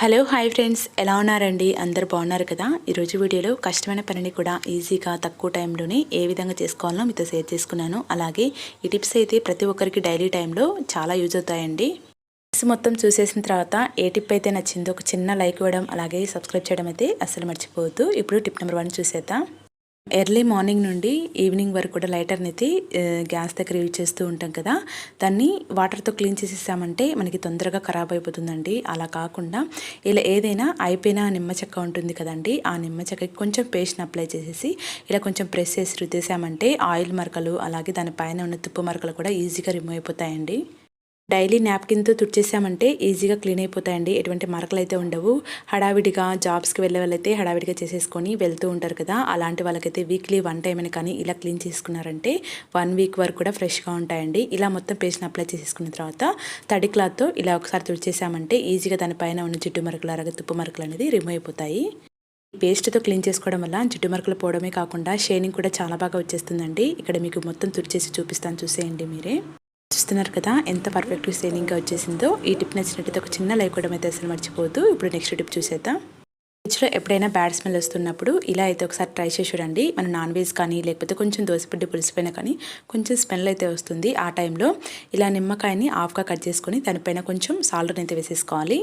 Hello hi friends, ఎలా ఉన్నారండి? అందరు బాగున్నారు కదా? ఈరోజు వీడియోలో కష్టమైన పనిని కూడా ఈజీగా తక్కువ టైంలోనే ఏ విధంగా చేసుకోవాలో మీతో షేర్ చేసుకున్నాను. అలాగే ఈ టిప్స్ అయితే ప్రతి ఒక్కరికి డైలీ టైంలో చాలా యూజ్ అవుతాయండి. టిప్స్ మొత్తం చూసేసిన తర్వాత ఏ టిప్ అయితే నచ్చిందో ఒక చిన్న లైక్ ఇవ్వడం, అలాగే సబ్స్క్రైబ్ చేయడం అయితే అస్సలు మర్చిపోవద్దు. ఇప్పుడు టిప్ నెంబర్ 1 చూసేద్దాం. ఎర్లీ మార్నింగ్ నుండి ఈవినింగ్ వరకు కూడా లైటర్ని అయితే గ్యాస్ దగ్గర యూజ్ చేస్తూ ఉంటాం కదా, దాన్ని వాటర్తో క్లీన్ చేసేసామంటే మనకి తొందరగా ఖరాబ్ అయిపోతుందండి. అలా కాకుండా ఇలా ఏదైనా అయిపోయిన నిమ్మ చెక్క ఉంటుంది కదండి, ఆ నిమ్మ చెక్కకి కొంచెం పేస్ట్ని అప్లై చేసేసి ఇలా కొంచెం ప్రెస్ చేసి రుద్దేసామంటే ఆయిల్ మరకలు అలాగే దానిపైన ఉన్న తుప్పు మరకలు కూడా ఈజీగా రిమూవ్ అయిపోతాయండి. డైలీ నాప్కిన్తో తుడిచేసామంటే ఈజీగా క్లీన్ అయిపోతాయండి. ఎటువంటి మరకలు అయితే ఉండవు. హడావిడిగా జాబ్స్కి వెళ్ళే వాళ్ళైతే హడావిడిగా చేసేసుకొని వెళ్తూ ఉంటారు కదా, అలాంటి వాళ్ళకైతే వీక్లీ 1 టైం అని కానీ ఇలా క్లీన్ చేసుకున్నారంటే 1 వీక్ వరకు కూడా ఫ్రెష్గా ఉంటాయండి. ఇలా మొత్తం పేస్ట్ని అప్లై చేసేసుకున్న తర్వాత తడి క్లాత్తో ఇలా ఒకసారి తుడిచేసామంటే ఈజీగా దానిపైన ఉన్న జిడ్డు మరకలు అలాగే తుప్పు మరకలు అనేది రిమూవ్ అయిపోతాయి. పేస్ట్తో క్లీన్ చేసుకోవడం వల్ల జిడ్డు మరకలు పోవడమే కాకుండా షైనింగ్ కూడా చాలా బాగా వచ్చేస్తుందండి. ఇక్కడ మీకు మొత్తం తుడిచేసి చూపిస్తాను, చూసేయండి మీరే. చూస్తున్నారు కదా ఎంత పర్ఫెక్ట్ షైనింగ్గా వచ్చేసిందో. ఈ టిప్ నచ్చినట్టయితే ఒక చిన్న లైక్ కూడా అయితే అసలు మర్చిపోవద్దు. ఇప్పుడు నెక్స్ట్ టిప్ చూసేద్దాం. ఫ్రిడ్జ్లో ఎప్పుడైనా బ్యాడ్ స్మెల్ వస్తున్నప్పుడు ఇలా అయితే ఒకసారి ట్రై చేసి చూడండి. మన నాన్ వెజ్ కానీ లేకపోతే కొంచెం దోసపిండి పులిసిపోయినా కానీ కొంచెం స్మెల్ అయితే వస్తుంది. ఆ టైంలో ఇలా నిమ్మకాయని హాఫ్గా కట్ చేసుకొని దానిపైన కొంచెం సాల్ట్ని అయితే వేసేసుకోవాలి.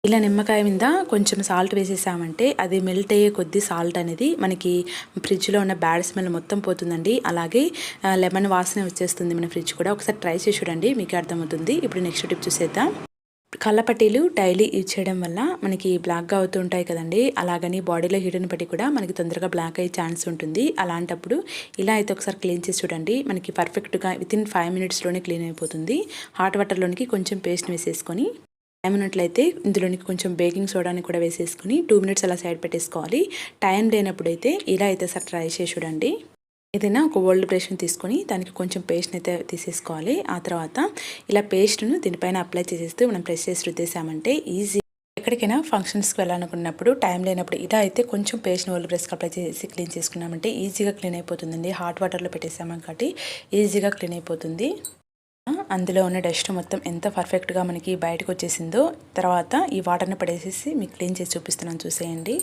ఇలా నిమ్మకాయ మీద కొంచెం సాల్ట్ వేసేసామంటే అది మెల్ట్ అయ్యే కొద్దీ సాల్ట్ అనేది మనకి ఫ్రిడ్జ్లో ఉన్న బ్యాడ్ స్మెల్ మొత్తం పోతుందండి. అలాగే లెమన్ వాసన వచ్చేస్తుంది మన ఫ్రిడ్జ్ కూడా. ఒకసారి ట్రై చేసి చూడండి, మీకు అర్థమవుతుంది. ఇప్పుడు నెక్స్ట్ టిప్ చూసేద్దాం. కళ్ళపట్టీలు డైలీ యూజ్ చేయడం వల్ల మనకి బ్లాక్గా అవుతూ ఉంటాయి కదండి, అలాగని బాడీలో హీట్ని బట్టి కూడా మనకి తొందరగా బ్లాక్ అయ్యే ఛాన్స్ ఉంటుంది. అలాంటప్పుడు ఇలా అయితే ఒకసారి క్లీన్ చేసి చూడండి. మనకి పర్ఫెక్ట్గా వితిన్ 5 మినిట్స్లోనే క్లీన్ అయిపోతుంది. హాట్ వాటర్లోనికి కొంచెం పేస్ట్ వేసేసుకొని టైం ఉన్నట్లయితే ఇందులోనికి కొంచెం బేకింగ్ సోడాని కూడా వేసేసుకుని 2 మినిట్స్ అలా సైడ్ పెట్టేసుకోవాలి. టైం లేనప్పుడు అయితే ఇలా అయితే సార్ ట్రై చేసి చూడండి. ఏదైనా ఒక ఓల్డ్ బ్రష్ని తీసుకొని దానికి కొంచెం పేస్ట్ని అయితే తీసేసుకోవాలి. ఆ తర్వాత ఇలా పేస్ట్ను దీనిపైన అప్లై చేసేస్తూ మనం ప్రెస్ చేసి రుద్దేసామంటే ఈజీ. ఎక్కడికైనా ఫంక్షన్స్కి వెళ్ళాలనుకున్నప్పుడు టైం లేనప్పుడు ఇలా అయితే కొంచెం పేస్ట్ని ఓల్డ్ బ్రష్కి అప్లై చేసి క్లీన్ చేసుకున్నామంటే ఈజీగా క్లీన్ అయిపోతుందండి. హాట్ వాటర్లో పెట్టేసామని కాబట్టి ఈజీగా క్లీన్ అయిపోతుంది. అందులో ఉన్న డస్ట్ మొత్తం ఎంత పర్ఫెక్ట్గా మనకి బయటకు వచ్చేసిందో. తర్వాత ఈ వాటర్ని పడేసేసి మీకు క్లీన్ చేసి చూపిస్తున్నాను, చూసేయండి.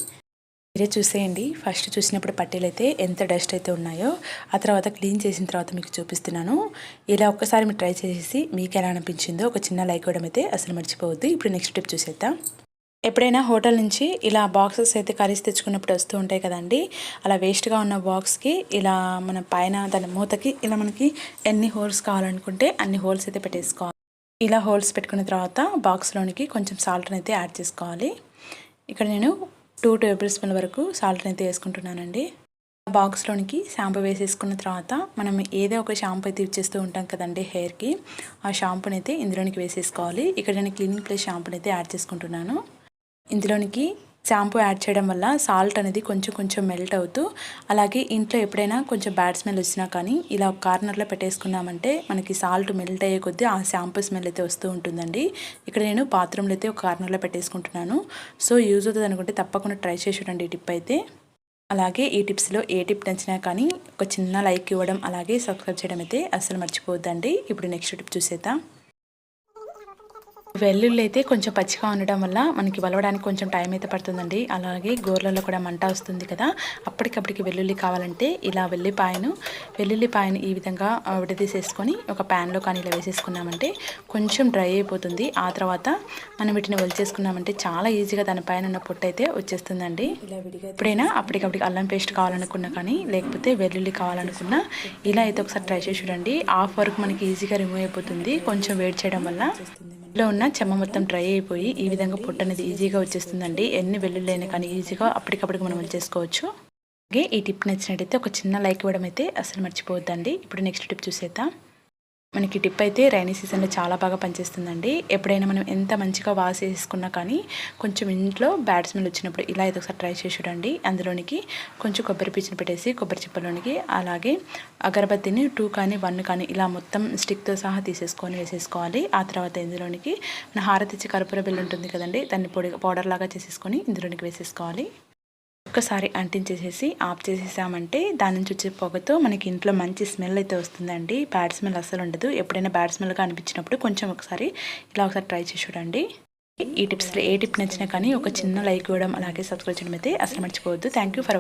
మీరే చూసేయండి. ఫస్ట్ చూసినప్పుడు పట్టీలు అయితే ఎంత డస్ట్ అయితే ఉన్నాయో, ఆ తర్వాత క్లీన్ చేసిన తర్వాత మీకు చూపిస్తున్నాను. ఇలా ఒక్కసారి మీరు ట్రై చేసేసి మీకు ఎలా అనిపించిందో ఒక చిన్న లైక్ ఇవ్వడం అయితే అసలు మర్చిపోవద్దు. ఇప్పుడు నెక్స్ట్ టిప్ చూసేద్దాం. ఎప్పుడైనా హోటల్ నుంచి ఇలా బాక్సెస్ అయితే కర్రీస్ తెచ్చుకున్నప్పుడు వస్తూ ఉంటాయి కదండి, అలా వేస్ట్గా ఉన్న బాక్స్కి ఇలా మన పైన దాని మూతకి ఇలా మనకి ఎన్ని హోల్స్ కావాలనుకుంటే అన్ని హోల్స్ అయితే పెట్టేసుకోవాలి. ఇలా హోల్స్ పెట్టుకున్న తర్వాత బాక్స్లోనికి కొంచెం సాల్ట్ని అయితే యాడ్ చేసుకోవాలి. ఇక్కడ నేను 2 టేబుల్ స్పూన్ల వరకు సాల్ట్ని అయితే వేసుకుంటున్నానండి. బాక్స్లోనికి షాంపూ వేసేసుకున్న తర్వాత మనం ఏదో ఒక షాంపూ అయితే యూజ్ చేస్తూ ఉంటాం కదండి హెయిర్కి, ఆ షాంపూని అయితే ఇందులోనికి వేసేసుకోవాలి. ఇక్కడ నేను క్లీనింగ్ ప్లస్ షాంపూని అయితే యాడ్ చేసుకుంటున్నాను. ఇందులోనికి షాంపూ యాడ్ చేయడం వల్ల సాల్ట్ అనేది కొంచెం మెల్ట్ అవుతూ, అలాగే ఇంట్లో ఎప్పుడైనా కొంచెం బ్యాడ్ స్మెల్ వచ్చినా కానీ ఇలా ఒక కార్నర్లో పెట్టేసుకున్నామంటే మనకి సాల్ట్ మెల్ట్ అయ్యే కొద్దీ ఆ షాంపూ స్మెల్ అయితే వస్తూ ఉంటుందండి. ఇక్కడ నేను బాత్రూంలో అయితే ఒక కార్నర్లో పెట్టేసుకుంటున్నాను. సో యూజ్ అవుతుంది అనుకుంటే తప్పకుండా ట్రై చేసి చూడండి ఈ టిప్ అయితే. అలాగే ఈ టిప్స్లో ఏ టిప్ నచ్చినా కానీ ఒక చిన్న లైక్ ఇవ్వడం అలాగే సబ్స్క్రైబ్ చేయడం అయితే అస్సలు మర్చిపోవద్దండి. ఇప్పుడు నెక్స్ట్ టిప్ చూసేద్దాం. వెల్లుల్లి అయితే కొంచెం పచ్చిగా ఉండడం వల్ల మనకి వలవడానికి కొంచెం టైం అయితే పడుతుందండి. అలాగే గోర్లలో కూడా మంట వస్తుంది కదా, అప్పటికప్పటికి వెల్లుల్లి కావాలంటే ఇలా వెల్లుల్లిపాయను ఈ విధంగా విడదీసేసుకొని ఒక ప్యాన్లో కానీ ఇలా వేసేసుకున్నామంటే కొంచెం డ్రై అయిపోతుంది. ఆ తర్వాత మనం వీటిని ఒలిచేసుకున్నామంటే చాలా ఈజీగా దానిపైన ఉన్న పొట్టు అయితే వచ్చేస్తుందండి. ఎప్పుడైనా అప్పటికప్పటికి అల్లం పేస్ట్ కావాలనుకున్నా కానీ లేకపోతే వెల్లుల్లి కావాలనుకున్నా ఇలా అయితే ఒకసారి ట్రై చేసి చూడండి. హాఫ్ వరకు మనకి ఈజీగా రిమూవ్ అయిపోతుంది కొంచెం వేడి చేయడం వల్ల. లో ఉన్న చెమ్మ మొత్తం డ్రై అయిపోయి ఈ విధంగా పొట్టు అనేది ఈజీగా వచ్చేస్తుందండి. ఎన్ని వెల్లుల్లి కానీ ఈజీగా అప్పటికప్పటికి మనం చేసుకోవచ్చు. అలాగే ఈ టిప్ నచ్చినట్టయితే ఒక చిన్న లైక్ ఇవ్వడం అయితే అసలు మర్చిపోవద్దండి. ఇప్పుడు నెక్స్ట్ టిప్ చూసేద్దాం. మనకి టిప్ అయితే రైనీ సీజన్లో చాలా బాగా పనిచేస్తుందండి. ఎప్పుడైనా మనం ఎంత మంచిగా వాష్ చేసుకున్నా కానీ కొంచెం ఇంట్లో బ్యాడ్ స్మెల్ వచ్చినప్పుడు ఇలా అయితే ఒకసారి ట్రై చేసి చూడండి. అందులోనికి కొంచెం కొబ్బరి పీచుని పెట్టేసి కొబ్బరి చిప్పలోనికి అలాగే అగరబత్తిని 2 కానీ 1 కానీ ఇలా మొత్తం స్టిక్తో సహా వేసేసుకోవాలి. ఆ తర్వాత ఇందులోనికి మన హారతిచ్చి కర్పూర బిళ్ళ ఉంటుంది కదండి, దాన్ని పౌడర్ లాగా చేసేసుకొని ఇందులోనికి వేసేసుకోవాలి. ఒక్కసారి అంటించేసేసి ఆఫ్ చేసేసామంటే దాని నుంచి వచ్చే పొగతో మనకి ఇంట్లో మంచి స్మెల్ అయితే వస్తుందండి. బ్యాడ్ స్మెల్ అస్సలు ఉండదు. ఎప్పుడైనా బ్యాడ్ స్మెల్గా అనిపించినప్పుడు కొంచెం ఒకసారి ట్రై చేసి చూడండి. ఈ టిప్స్లో ఏ టిప్ నచ్చినా కానీ ఒక చిన్న లైక్ ఇవ్వడం అలాగే సబ్స్క్రైబ్ చేయడం అయితే అసలు మర్చిపోవద్దు. Thank you for